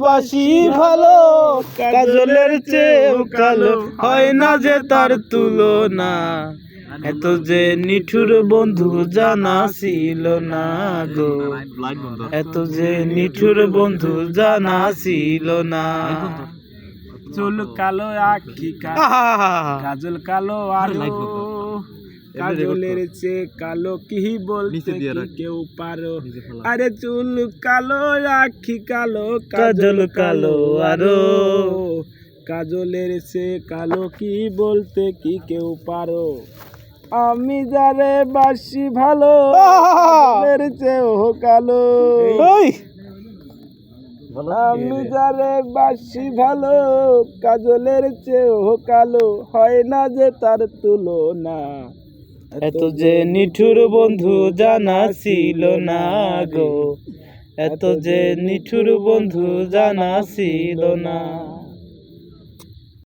বাসি ভালো কাজলের চেয়েও কালো, হয় না যে তার তুলনা। এত যে নিঠুর বন্ধু জানা ছিল না গো, এত যে নিঠুর বন্ধু জানা ছিল না। চুল কালো আখি কাজল কালো আরো, কাজলের চেয়ে কালো কি বলতে কি কেউ পারো। আরে চুল কালো আখি কালো কাজল কালো আরো, কাজলের চেয়ে কালো কি বলতে কি কেউ পারো। আমি যারে বাসি ভালো কাজলের চেয়েও কালো, আমি যারে বাসি ভালো কাজলের চেয়েও কালো, হয় না যে তার তুলনা। এত যে নিঠুর বন্ধু জানা ছিল না গো, এত যে নিঠুর বন্ধু জানা ছিল না।